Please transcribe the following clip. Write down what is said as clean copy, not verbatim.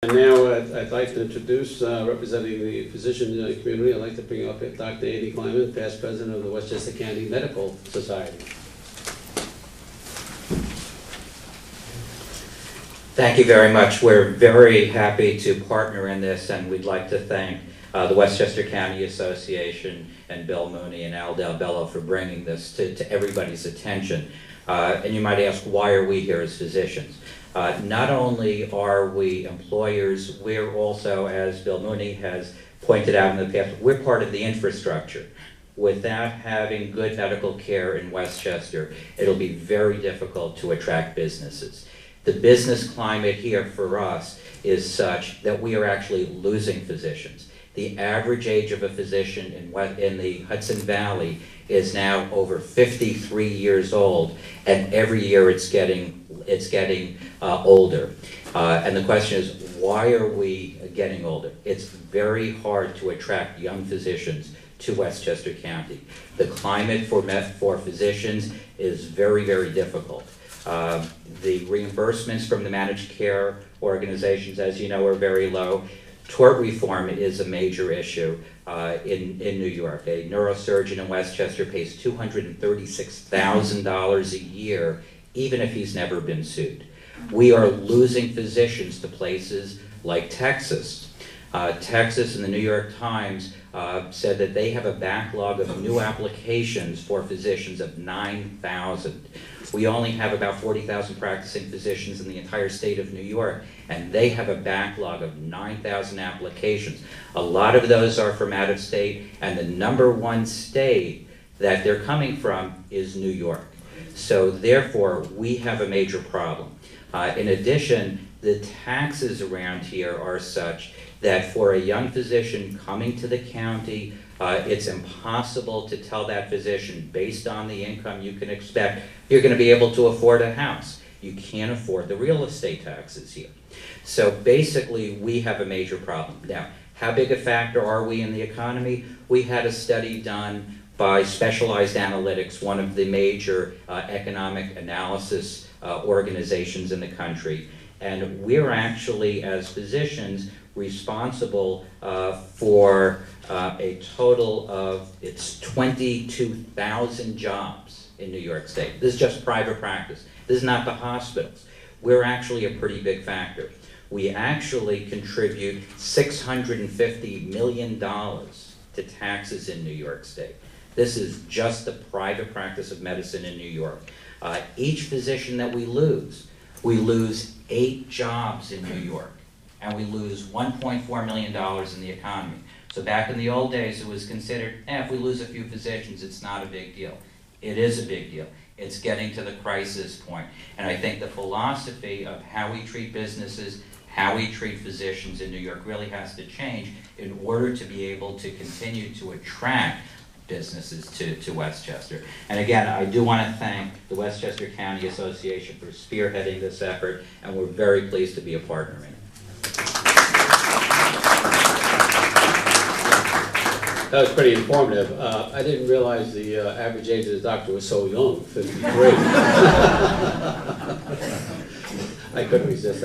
And now I'd like to introduce, representing the physician community, I'd like to bring up Dr. Andy Kleinman, past president of the Westchester County Medical Society. Thank you very much. We're very happy to partner in this, and we'd like to thank the Westchester County Association and Bill Mooney and Al Del Bello for bringing this to everybody's attention. And you might ask, why are we here as physicians? Not only are we employers, we're also, as Bill Mooney has pointed out in the past, we're part of the infrastructure. Without having good medical care in Westchester, it'll be very difficult to attract businesses. The business climate here for us is such that we are actually losing physicians. The average age of a physician in the Hudson Valley is now over 53 years old, and every year it's getting older. And the question is, why are we getting older? It's very hard to attract young physicians to Westchester County. The climate for physicians is very, very difficult. The reimbursements from the managed care organizations, as you know, are very low. Tort reform is a major issue in New York. A neurosurgeon in Westchester pays $236,000 a year, even if he's never been sued. We are losing physicians to places like Texas. Texas and the New York Times said that they have a backlog of new applications for physicians of 9,000. We only have about 40,000 practicing physicians in the entire state of New York, and they have a backlog of 9,000 applications. A lot of those are from out of state, and the #1 state that they're coming from is New York. So therefore, we have a major problem. In addition, the taxes around here are such that for a young physician coming to the county, it's impossible to tell that physician, based on the income you can expect, you're going to be able to afford a house. You can't afford the real estate taxes here. So basically, we have a major problem. Now, how big a factor are we in the economy? We had a study done by Specialized Analytics, one of the major economic analysis organizations in the country. And we're actually, as physicians, responsible for a total of, it's 22,000 jobs in New York State. This is just private practice. This is not the hospitals. We're actually a pretty big factor. We actually contribute $650 million to taxes in New York State. This is just the private practice of medicine in New York. Each physician that we lose 8 jobs in New York, and we lose $1.4 million in the economy. So back in the old days, it was considered, if we lose a few physicians, it's not a big deal. It is a big deal. It's getting to the crisis point. And I think the philosophy of how we treat businesses, how we treat physicians in New York really has to change in order to be able to continue to attract businesses to Westchester. And again, I do want to thank the Westchester County Association for spearheading this effort, and we're very pleased to be a partner in it. That was pretty informative. I didn't realize the average age of the doctor was so young, 53. I couldn't resist that.